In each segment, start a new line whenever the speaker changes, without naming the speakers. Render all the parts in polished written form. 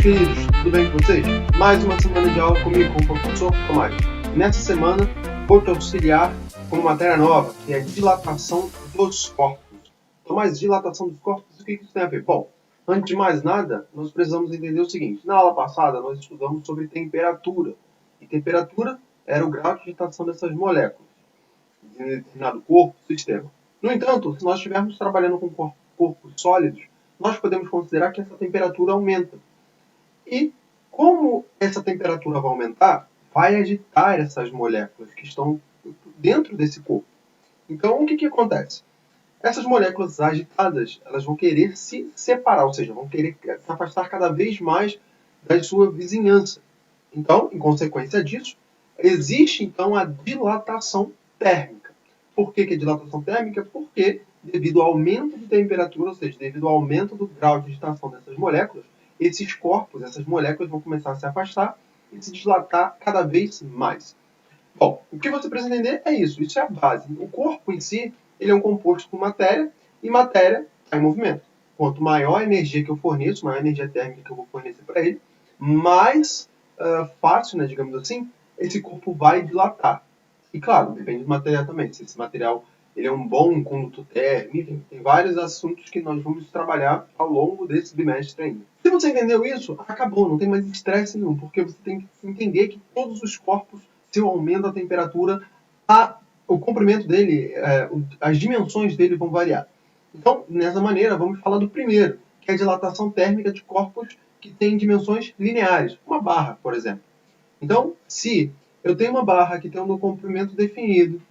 queridos, tudo bem com vocês? Mais uma semana de aula comigo, com o professor Tomás. Nessa semana, vou te auxiliar com uma matéria nova, que é dilatação dos corpos. Tomás, dilatação dos corpos, o que isso tem a ver? Bom, antes de mais nada, nós precisamos entender o seguinte. Na aula passada, nós estudamos sobre temperatura. E temperatura era o grau de agitação dessas moléculas em determinado corpo, sistema. No entanto, se nós estivermos trabalhando com corpos sólidos, nós podemos considerar que essa temperatura aumenta. E como essa temperatura vai aumentar, vai agitar essas moléculas que estão dentro desse corpo. Então, o que acontece? Essas moléculas agitadas, elas vão querer se separar, ou seja, vão querer se afastar cada vez mais da sua vizinhança. Então, em consequência disso, existe então a dilatação térmica. Por que é dilatação térmica? Porque devido ao aumento de temperatura, ou seja, devido ao aumento do grau de agitação dessas moléculas, esses corpos, essas moléculas vão começar a se afastar e se dilatar cada vez mais. Bom, o que você precisa entender é isso. Isso é a base. O corpo em si, ele é um composto por matéria, e matéria está em movimento. Quanto maior a energia que eu forneço, maior a energia térmica que eu vou fornecer para ele, mais fácil, né, digamos assim, esse corpo vai dilatar. E claro, depende do material também. Se esse material ele é um bom condutor térmico, enfim, tem vários assuntos que nós vamos trabalhar ao longo desse bimestre ainda. Se você entendeu isso, acabou, não tem mais estresse nenhum, porque você tem que entender que todos os corpos, se eu aumento a temperatura, o comprimento dele, as dimensões dele vão variar. Então, nessa maneira, vamos falar do primeiro, que é a dilatação térmica de corpos que têm dimensões lineares, uma barra, por exemplo. Então, se eu tenho uma barra que tem um comprimento definido,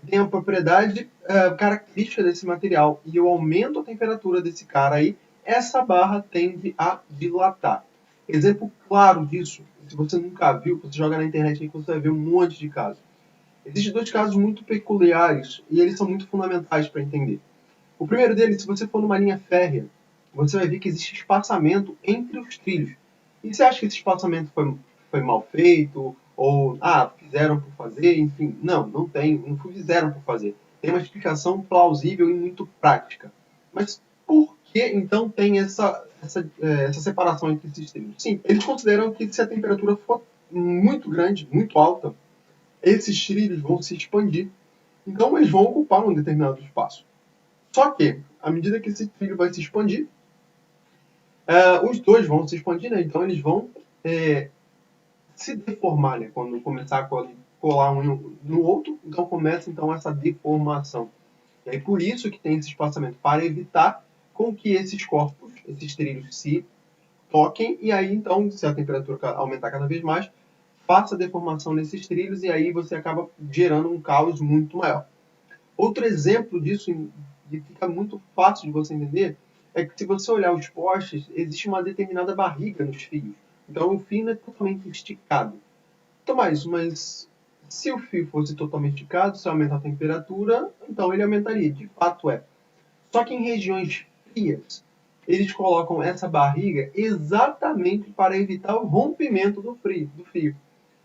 tem a propriedade característica desse material, e eu aumento a temperatura desse cara aí, essa barra tende a dilatar. Exemplo claro disso, se você nunca viu, você joga na internet aí que você vai ver um monte de casos. Existem dois casos muito peculiares, e eles são muito fundamentais para entender. O primeiro deles, se você for numa linha férrea, você vai ver que existe espaçamento entre os trilhos. E você acha que esse espaçamento foi mal feito? Ou, fizeram por fazer? Enfim, não tem, não fizeram por fazer. Tem uma explicação plausível e muito prática. Mas por que, então, tem essa separação entre esses trilhos? Sim, eles consideram que se a temperatura for muito grande, muito alta, esses trilhos vão se expandir. Então, eles vão ocupar um determinado espaço. Só que, à medida que esse trilho vai se expandir, os dois vão se expandir, né? Então eles vão se deformar, né? Quando começar a colar um no outro, então começa então essa deformação. E aí por isso que tem esse espaçamento, para evitar com que esses corpos, esses trilhos se toquem, e aí então, se a temperatura aumentar cada vez mais, faça deformação nesses trilhos, e aí você acaba gerando um caos muito maior. Outro exemplo disso, que fica muito fácil de você entender, é que se você olhar os postes, existe uma determinada barriga nos fios. Então o fio não é totalmente esticado. Tomás, mas se o fio fosse totalmente esticado, se aumentar a temperatura, então ele aumentaria. De fato é. Só que em regiões frias, eles colocam essa barriga exatamente para evitar o rompimento do fio.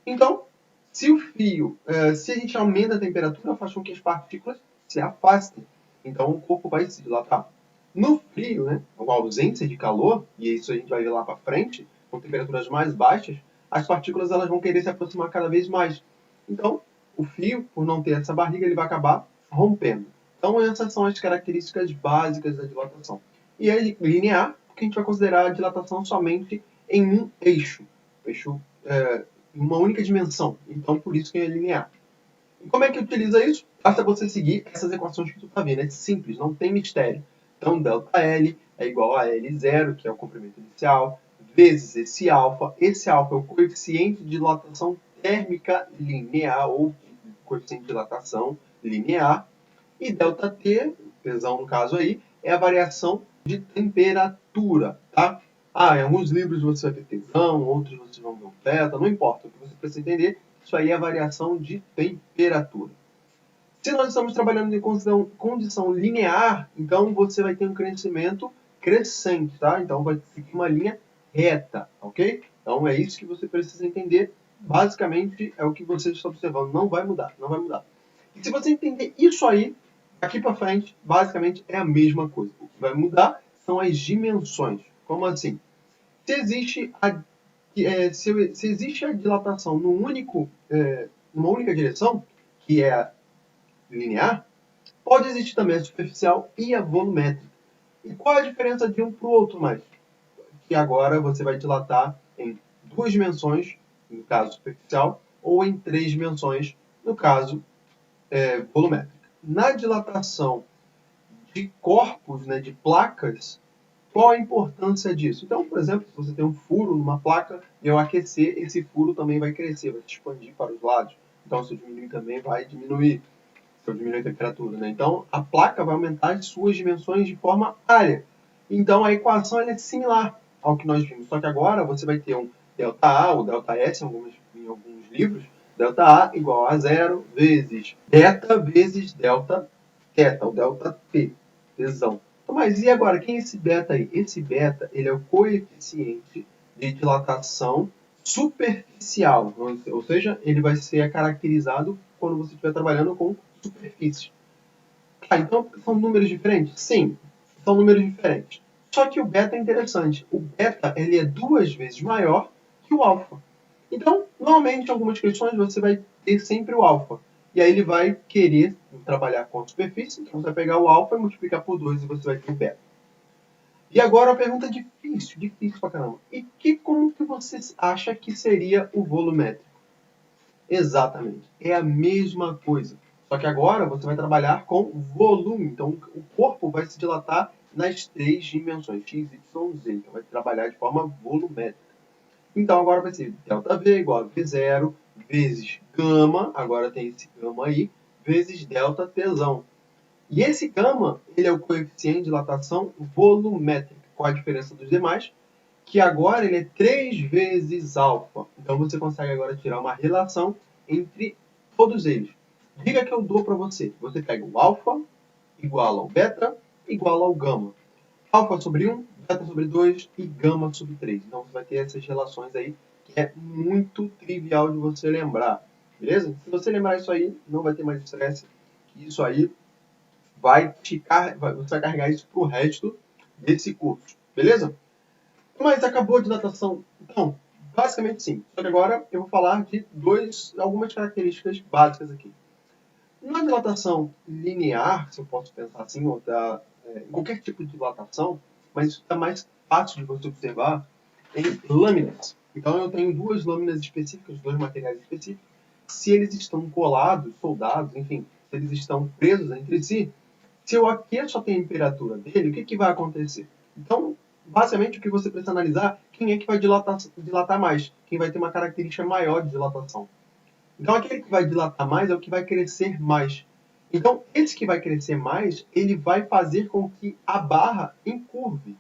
Então, se o fio, se a gente aumenta a temperatura, faz com que as partículas se afastem. Então o corpo vai se dilatar. No frio, né, com a ausência de calor, e isso a gente vai ver lá para frente, com temperaturas mais baixas, as partículas elas vão querer se aproximar cada vez mais. Então, o fio, por não ter essa barriga, ele vai acabar rompendo. Então, essas são as características básicas da dilatação. E é linear, porque a gente vai considerar a dilatação somente em um eixo. Em uma única dimensão. Então, por isso que é linear. E como é que utiliza isso? Basta você seguir essas equações que tu está vendo. É simples, não tem mistério. Então, ΔL é igual a L0, que é o comprimento inicial, vezes esse alfa. Esse alfa é o coeficiente de dilatação térmica linear, ou coeficiente de dilatação linear. E ΔT, tesão no caso aí, é a variação de temperatura, tá? Em alguns livros você vai ver tesão, outros vocês vão ver o θ, não importa. O que você precisa entender, isso aí é a variação de temperatura. Se nós estamos trabalhando em condição linear, então você vai ter um crescimento crescente, tá? Então vai seguir uma linha reta, ok? Então é isso que você precisa entender. Basicamente é o que você está observando. Não vai mudar, não vai mudar. E se você entender isso aí, aqui para frente, basicamente é a mesma coisa. O que vai mudar são as dimensões. Como assim? Se existe se existe a dilatação numa única direção, que é a linear, pode existir também a superficial e a volumétrica. E qual é a diferença de um para o outro, mais? Que agora você vai dilatar em 2 dimensões, no caso superficial, ou em 3 dimensões, no caso volumétrica. Na dilatação de corpos, né, de placas, qual a importância disso? Então, por exemplo, se você tem um furo numa placa e ao aquecer, esse furo também vai crescer, vai se expandir para os lados. Então, se eu diminuir também, vai diminuir. Se eu diminuir a temperatura, né? Então, a placa vai aumentar as suas dimensões de forma área. Então, a equação é similar ao que nós vimos. Só que agora você vai ter um ΔA ou ΔS em alguns livros. ΔA igual a 0 vezes beta vezes delta θ, ou delta T, tesão. Mas e agora, quem é esse beta aí? Esse beta, ele é o coeficiente de dilatação superficial, ou seja, ele vai ser caracterizado quando você estiver trabalhando com superfície. Então, são números diferentes? Sim, são números diferentes. Só que o beta é interessante. O beta ele é 2 vezes maior que o alfa. Então, normalmente, em algumas questões, você vai ter sempre o alfa. E aí ele vai querer trabalhar com a superfície, então você vai pegar o alfa e multiplicar por 2 e você vai ter o beta. E agora a pergunta difícil pra caramba. Como que você acha que seria o volumétrico? Exatamente, é a mesma coisa. Só que agora você vai trabalhar com volume. Então o corpo vai se dilatar nas 3 dimensões, x, y, z. Então vai trabalhar de forma volumétrica. Então agora vai ser ΔV igual a V0 vezes gama, agora tem esse gama aí, vezes delta Tsão. E esse gama, ele é o coeficiente de dilatação volumétrica. Qual a diferença dos demais? Que agora ele é 3 vezes alfa. Então você consegue agora tirar uma relação entre todos eles. Diga que eu dou para você. Você pega o alfa igual ao beta igual ao gama. Alfa sobre 1, beta sobre 2 e gama sobre 3. Então você vai ter essas relações aí, que é muito trivial de você lembrar. Beleza? Se você lembrar isso aí, não vai ter mais estresse. Isso aí você vai carregar isso pro resto desse curso. Beleza? Mas acabou a dilatação? Então, basicamente sim. Só que agora eu vou falar de algumas características básicas aqui. Na dilatação linear, se eu posso pensar assim, ou em qualquer tipo de dilatação, mas isso está mais fácil de você observar em lâminas. Então eu tenho 2 lâminas específicas, 2 materiais específicos. Se eles estão colados, soldados, enfim, se eles estão presos entre si, se eu aqueço a temperatura dele, o que vai acontecer? Então, basicamente, o que você precisa analisar, quem é que vai dilatar mais, quem vai ter uma característica maior de dilatação. Então, aquele que vai dilatar mais é o que vai crescer mais. Então, esse que vai crescer mais, ele vai fazer com que a barra encurve.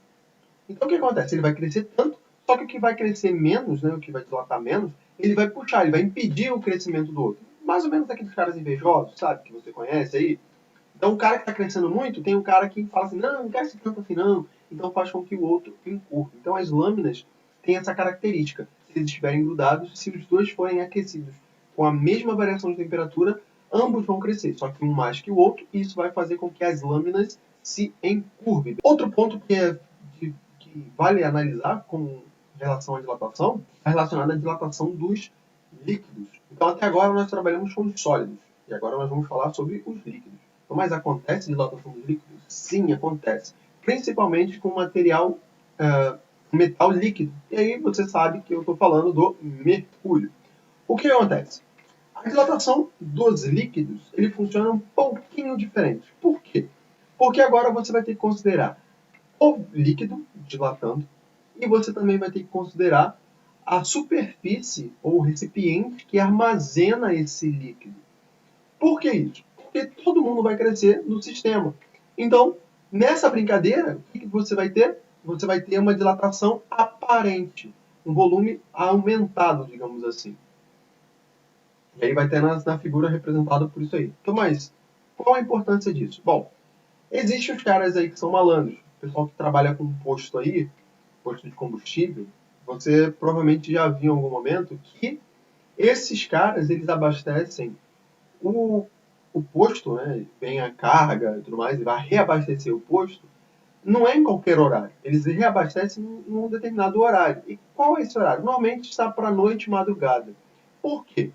Então, o que acontece? Ele vai crescer tanto, só que o que vai crescer menos, né, o que vai dilatar menos, ele vai puxar, ele vai impedir o crescimento do outro. Mais ou menos aqueles caras invejosos, sabe, que você conhece aí. Então, o cara que está crescendo muito, tem um cara que fala assim, não cresce tanto assim não. Então, faz com que o outro encurve. Então, as lâminas têm essa característica. Se eles estiverem grudados, se os dois forem aquecidos com a mesma variação de temperatura, ambos vão crescer, só que um mais que o outro, e isso vai fazer com que as lâminas se encurvem. Outro ponto que vale analisar com relação à dilatação é relacionado à dilatação dos líquidos. Então, até agora, nós trabalhamos com os sólidos, e agora nós vamos falar sobre os líquidos. Mas acontece dilatação dos líquidos? Sim, acontece. Principalmente com material, metal líquido. E aí você sabe que eu estou falando do mercúrio. O que acontece? A dilatação dos líquidos, ele funciona um pouquinho diferente. Por quê? Porque agora você vai ter que considerar o líquido dilatando e você também vai ter que considerar a superfície ou recipiente que armazena esse líquido. Por que isso? Porque todo mundo vai crescer no sistema. Então, nessa brincadeira, o que você vai ter? Você vai ter uma dilatação aparente, um volume aumentado, digamos assim. E aí vai ter na figura representada por isso aí. Então, mas qual a importância disso? Bom, existem os caras aí que são malandros. O pessoal que trabalha com posto aí, posto de combustível, você provavelmente já viu em algum momento que esses caras, eles abastecem o posto, né? Vem a carga e tudo mais, e vai reabastecer o posto, não é em qualquer horário. Eles reabastecem num determinado horário. E qual é esse horário? Normalmente está para noite e madrugada. Por quê?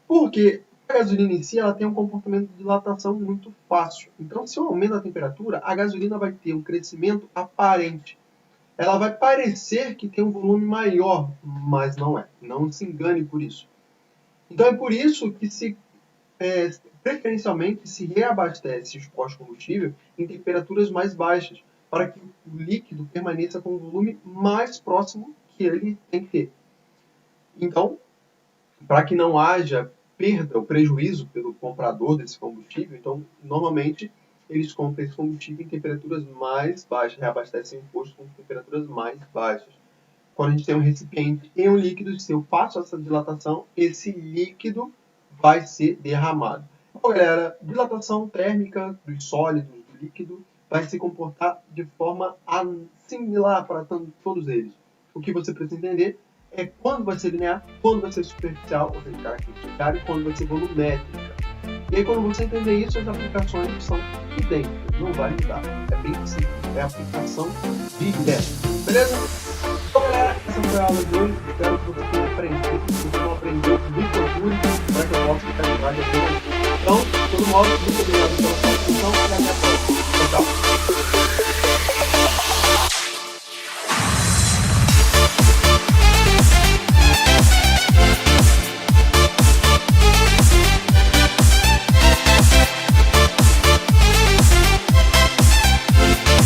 Porque a gasolina em si ela tem um comportamento de dilatação muito fácil. Então, se eu aumento a temperatura, a gasolina vai ter um crescimento aparente. Ela vai parecer que tem um volume maior, mas não é. Não se engane por isso. Então, é por isso que preferencialmente se reabastece os postos de combustível em temperaturas mais baixas, para que o líquido permaneça com o volume mais próximo que ele tem que ter. Então, para que não haja perda ou prejuízo pelo comprador desse combustível, então, normalmente, eles compram esse combustível em temperaturas mais baixas, reabastecem o posto com temperaturas mais baixas. Quando a gente tem um recipiente e um líquido, se eu faço essa dilatação, esse líquido vai ser derramado. Bom, galera, dilatação térmica dos sólidos, do líquido, vai se comportar de forma similar para todos eles. O que você precisa entender é quando vai ser linear, quando vai ser superficial, ou seja, característica, e quando vai ser volumétrica. E aí, quando você entender isso, as aplicações são idênticas, não vai mudar. É bem simples, é a aplicação direta. Beleza? Então, galera, essa foi a aula de hoje. Espero que você tenha aprendido. Se você não aprendeu, me procure para que eu possa ficar de mais. Então, de todo modo, muito obrigado pela sua atenção e até a próxima.